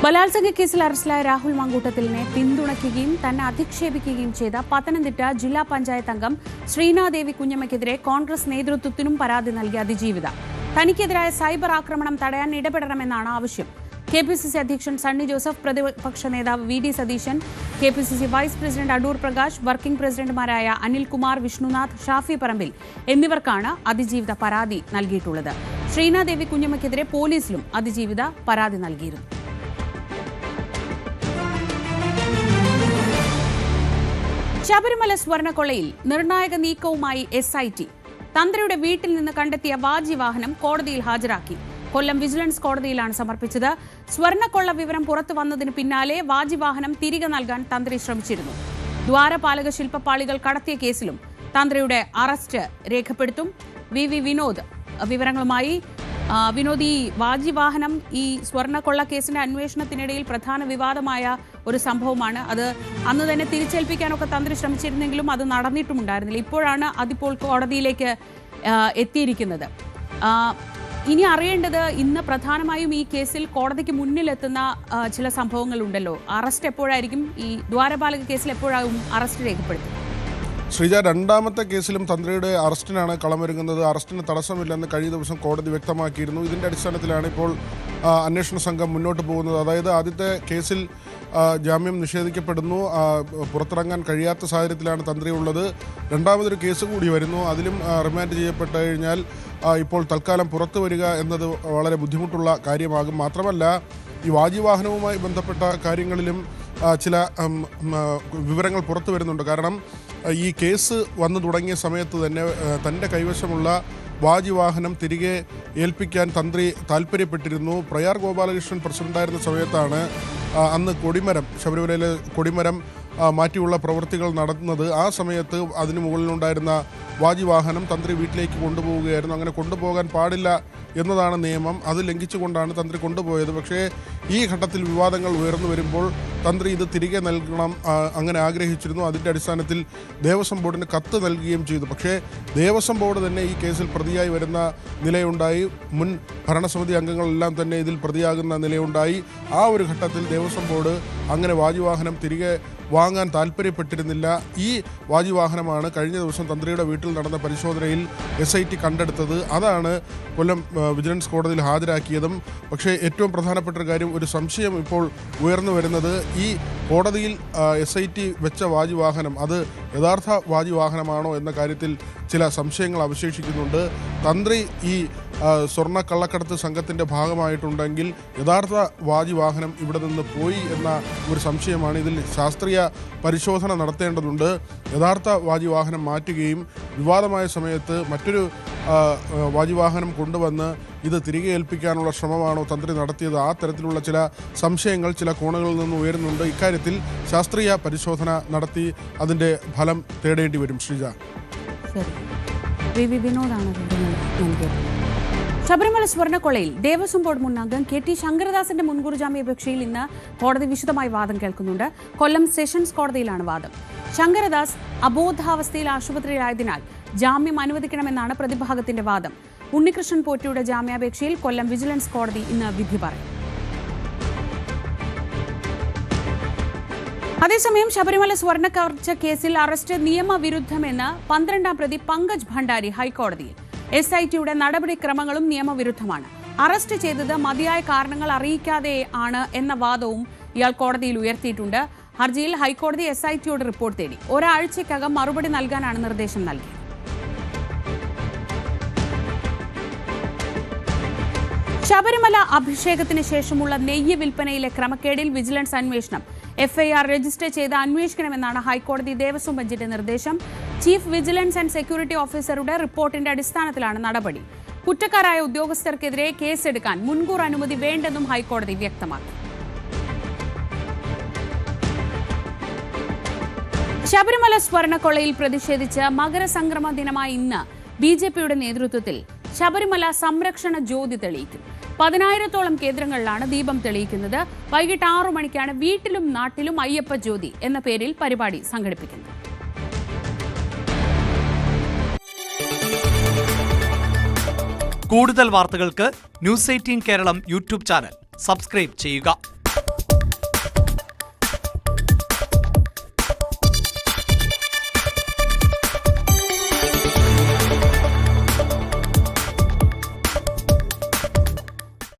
ബലാത്സംഗ കേസിൽ അറസ്റ്റിലായ രാഹുൽ മാങ്കൂട്ടത്തിലിനെ പിന്തുണയ്ക്കുകയും തന്നെ അധിക്ഷേപിക്കുകയും ചെയ്ത പത്തനംതിട്ട ജില്ലാ പഞ്ചായത്ത് അംഗം ശ്രീനാദേവി കുഞ്ഞമ്മയ്ക്കെതിരെ കോൺഗ്രസ് നേതൃത്വത്തിനും പരാതി നൽകിയ അതിജീവിത. തനിക്കെതിരായ സൈബർ ആക്രമണം തടയാൻ ഇടപെടണമെന്നാണ് ആവശ്യം. കെപിസിസി അധ്യക്ഷൻ സണ്ണി ജോസഫ്, പ്രതിപക്ഷ നേതാവ് V D Satheesan, KPCC vice president Adoor Prakash, working പ്രസിഡന്റുമാരായ അനിൽകുമാർ, വിഷ്ണുനാഥ്, ഷാഫി പറമ്പിൽ എന്നിവർക്കാണ് അതിജീവിത പരാതി നൽകിയിട്ടുള്ളത്. ശ്രീനാദേവി കുഞ്ഞമ്മയ്ക്കെതിരെ പോലീസിലും അതിജീവിത പരാതി നൽകിയിരുന്നു. ശബരിമല സ്വർണ്ണക്കൊള്ളയിൽ നിർണായക നീക്കവുമായി SIT. തന്ത്രിയുടെ വീട്ടിൽ നിന്ന് കണ്ടെത്തിയ വാജിവാഹനം കോടതിയിൽ ഹാജരാക്കി. കൊല്ലം വിജിലൻസ് കോടതിയിലാണ് സമർപ്പിച്ചത്. സ്വർണ്ണക്കൊള്ള വിവരം പുറത്തു വന്നതിന് പിന്നാലെ വാജിവാഹനം തിരികെ നൽകാൻ തന്ത്രി ശ്രമിച്ചിരുന്നു. ദ്വാരപാലക ശില്പപാളികൾ കടത്തിയ കേസിലും തന്ത്രിയുടെ അറസ്റ്റ് രേഖപ്പെടുത്തും. വി വിനോദ് വിവരങ്ങളുമായി. വിനോദ്, ഈ വാജിവാഹനം ഈ സ്വർണ്ണക്കൊള്ള കേസിന്റെ അന്വേഷണത്തിനിടയിൽ പ്രധാന വിവാദമായ ഒരു സംഭവമാണ്. അത് അന്ന് തന്നെ തിരിച്ചേൽപ്പിക്കാനൊക്കെ തന്ത്രി ശ്രമിച്ചിരുന്നെങ്കിലും അത് നടന്നിട്ടുമുണ്ടായിരുന്നില്ല. ഇപ്പോഴാണ് അതിപ്പോൾ കോടതിയിലേക്ക് എത്തിയിരിക്കുന്നത്. ഇനി അറിയേണ്ടത്, ഇന്ന് പ്രധാനമായും ഈ കേസിൽ കോടതിക്ക് മുന്നിലെത്തുന്ന ചില സംഭവങ്ങളുണ്ടല്ലോ. അറസ്റ്റ് എപ്പോഴായിരിക്കും? ഈ ദ്വാരപാലക കേസിൽ എപ്പോഴാകും അറസ്റ്റ് രേഖപ്പെടുത്തുന്നത്? ശ്രീജ, രണ്ടാമത്തെ കേസിലും തന്ത്രിയുടെ അറസ്റ്റിനാണ് കളമൊരുങ്ങുന്നത്. അറസ്റ്റിന് തടസ്സമില്ലെന്ന് കഴിഞ്ഞ ദിവസം കോടതി വ്യക്തമാക്കിയിരുന്നു. ഇതിൻ്റെ അടിസ്ഥാനത്തിലാണ് ഇപ്പോൾ അന്വേഷണ സംഘം മുന്നോട്ട് പോകുന്നത്. അതായത് ആദ്യത്തെ കേസിൽ ജാമ്യം നിഷേധിക്കപ്പെടുന്നു, പുറത്തിറങ്ങാൻ കഴിയാത്ത സാഹചര്യത്തിലാണ് തന്ത്രി ഉള്ളത്. രണ്ടാമതൊരു കേസ് കൂടി വരുന്നു. അതിലും റിമാൻഡ് ചെയ്യപ്പെട്ട് കഴിഞ്ഞാൽ ഇപ്പോൾ തൽക്കാലം പുറത്തു വരിക എന്നത് വളരെ ബുദ്ധിമുട്ടുള്ള കാര്യമാകും. മാത്രമല്ല, ഈ വാജിവാഹനവുമായി ബന്ധപ്പെട്ട കാര്യങ്ങളിലും ചില വിവരങ്ങൾ പുറത്തു വരുന്നുണ്ട്. കാരണം ഈ കേസ് വന്നു തുടങ്ങിയ സമയത്ത് തന്നെ തൻ്റെ കൈവശമുള്ള വാജിവാഹനം തിരികെ ഏൽപ്പിക്കാൻ തന്ത്രി താല്പര്യപ്പെട്ടിരുന്നു. പ്രയാർ ഗോപാലകൃഷ്ണൻ പ്രസിഡന്റായിരുന്ന സമയത്താണ് അന്ന് കൊടിമരം, ശബരിമലയിലെ കൊടിമരം മാറ്റിയുള്ള പ്രവൃത്തികൾ നടത്തുന്നത്. ആ സമയത്ത് അതിന് മുകളിലുണ്ടായിരുന്ന വാജിവാഹനം തന്ത്രി വീട്ടിലേക്ക് കൊണ്ടുപോവുകയായിരുന്നു. അങ്ങനെ കൊണ്ടുപോകാൻ പാടില്ല എന്നതാണ് നിയമം. അത് ലംഘിച്ചുകൊണ്ടാണ് തന്ത്രി കൊണ്ടുപോയത്. പക്ഷേ ഈ ഘട്ടത്തിൽ വിവാദങ്ങൾ ഉയർന്നു വരുമ്പോൾ തന്ത്രി ഇത് തിരികെ നൽകണം അങ്ങനെ ആഗ്രഹിച്ചിരുന്നു. അതിൻ്റെ അടിസ്ഥാനത്തിൽ ദേവസ്വം ബോർഡിന് കത്ത് നൽകുകയും ചെയ്തു. പക്ഷേ ദേവസ്വം ബോർഡ് തന്നെ ഈ കേസിൽ പ്രതിയായി വരുന്ന നിലയുണ്ടായി. മുൻ ഭരണസമിതി അംഗങ്ങളെല്ലാം തന്നെ ഇതിൽ പ്രതിയാകുന്ന നിലയുണ്ടായി. ആ ഒരു ഘട്ടത്തിൽ ദേവസ്വം ബോർഡ് അങ്ങനെ വാജിവാഹനം തിരികെ വാങ്ങാൻ താല്പര്യപ്പെട്ടിരുന്നില്ല. ഈ വാജിവാഹനമാണ് കഴിഞ്ഞ ദിവസം തന്ത്രിയുടെ വീട്ടിൽ നടന്ന പരിശോധനയിൽ SIT കണ്ടെടുത്തത്. അതാണ് കൊല്ലം വിജിലൻസ് കോടതിയിൽ ഹാജരാക്കിയതും. പക്ഷേ ഏറ്റവും പ്രധാനപ്പെട്ട ഒരു കാര്യം, ഒരു സംശയം ഇപ്പോൾ ഉയർന്നു വരുന്നത്, ഈ കോടതിയിൽ SIT വെച്ച വാജിവാഹനം അത് യഥാർത്ഥ വാജിവാഹനമാണോ എന്ന കാര്യത്തിൽ ചില സംശയങ്ങൾ അവശേഷിക്കുന്നുണ്ട്. തന്ത്രി ഈ സ്വർണ്ണക്കള്ളക്കടത്ത് സംഘത്തിൻ്റെ ഭാഗമായിട്ടുണ്ടെങ്കിൽ യഥാർത്ഥ വാജിവാഹനം ഇവിടെ നിന്ന് പോയി എന്ന ഒരു സംശയമാണ്. ഇതിൽ ശാസ്ത്രീയ പരിശോധന നടത്തേണ്ടതുണ്ട്. യഥാർത്ഥ വാജിവാഹനം മാറ്റുകയും വിവാദമായ സമയത്ത് മറ്റൊരു വാജിവാഹനം കൊണ്ടുവന്ന് ഇത് തിരികെ ഏൽപ്പിക്കാനുള്ള ശ്രമമാണോ തന്ത്രി നടത്തിയത്? ആ തരത്തിലുള്ള ചില സംശയങ്ങൾ ചില കോണുകളിൽ നിന്ന് ഉയരുന്നുണ്ട്. ഇക്കാര്യത്തിൽ ശാസ്ത്രീയ പരിശോധന നടത്തി അതിൻ്റെ ഫലം തേടേണ്ടി വരും. ശ്രീജ, ശബരിമല സ്വർണ്ണക്കൊള്ളയിൽ ദേവസ്വം ബോർഡ് മുൻ അംഗം KT ശങ്കരദാസിന്റെ മുൻകൂർ ജാമ്യാപേക്ഷയിൽ ഇന്ന് കോടതി വിശദമായി വാദം കേൾക്കുന്നുണ്ട്. കൊല്ലം സെഷൻസ് കോടതിയിലാണ് വാദം. ശങ്കരദാസ് അബോധാവസ്ഥയിൽ ആശുപത്രിയിലായതിനാൽ ജാമ്യം അനുവദിക്കണമെന്നാണ് പ്രതിഭാഗത്തിന്റെ വാദം. ഉണ്ണികൃഷ്ണൻ പോറ്റിയുടെ ജാമ്യാപേക്ഷയിൽ കൊല്ലം വിജിലൻസ് കോടതി ഇന്ന് വിധി പറയും. അതേസമയം ശബരിമല സ്വർണ്ണക്കവർച്ച കേസിൽ അറസ്റ്റ് നിയമവിരുദ്ധമെന്ന് 12ാം പ്രതി പങ്കജ് ഭണ്ഡാരി ഹൈക്കോടതിയിൽ. SITയുടെ നടപടിക്രമങ്ങളും നിയമവിരുദ്ധമാണ്. അറസ്റ്റ് ചെയ്തത് മതിയായ കാരണങ്ങൾ അറിയിക്കാതെ ആണ് എന്ന വാദവും ഇയാൾ കോടതിയിൽ ഉയർത്തിയിട്ടുണ്ട്. ഹർജിയിൽ ഹൈക്കോടതി SITയോട് റിപ്പോർട്ട് തേടി. ഒരാഴ്ചയ്ക്കകം മറുപടി നൽകാനാണ് നിർദ്ദേശം നൽകിയത്. ശബരിമല അഭിഷേകത്തിന് ശേഷമുള്ള നെയ്യ് വിൽപ്പനയിലെ ക്രമക്കേടിൽ വിജിലൻസ് അന്വേഷണം. FIR രജിസ്റ്റർ ചെയ്ത് അന്വേഷിക്കണമെന്നാണ് ഹൈക്കോടതി ദേവസ്വം ബെഞ്ചിന്റെ നിർദ്ദേശം. ചീഫ് വിജിലൻസ് ആൻഡ് സെക്യൂരിറ്റി ഓഫീസറുടെ റിപ്പോർട്ടിന്റെ അടിസ്ഥാനത്തിലാണ് നടപടി. കുറ്റക്കാരായ ഉദ്യോഗസ്ഥർക്കെതിരെ കേസെടുക്കാൻ മുൻകൂർ അനുമതി വേണ്ടെന്നും ഹൈക്കോടതി വ്യക്തമാക്കി. ശബരിമല സ്വർണ്ണക്കൊള്ളയിൽ പ്രതിഷേധിച്ച് മകരസംക്രമ ദിനമായ ഇന്ന് BJPയുടെ നേതൃത്വത്തിൽ ശബരിമല സംരക്ഷണ ജ്യോതി തെളിയിക്കും. 10,000-ഓളം കേന്ദ്രങ്ങളിലാണ് ദീപം തെളിയിക്കുന്നത്. വൈകിട്ട് 6 മണിക്കാണ് വീട്ടിലും നാട്ടിലും അയ്യപ്പ ജ്യോതി എന്ന പേരിൽ പരിപാടി സംഘടിപ്പിക്കുന്നത്. കൂടുതൽ വാർത്തകൾക്ക് news 18 Keralam YouTube channel subscribe ചെയ്യുക.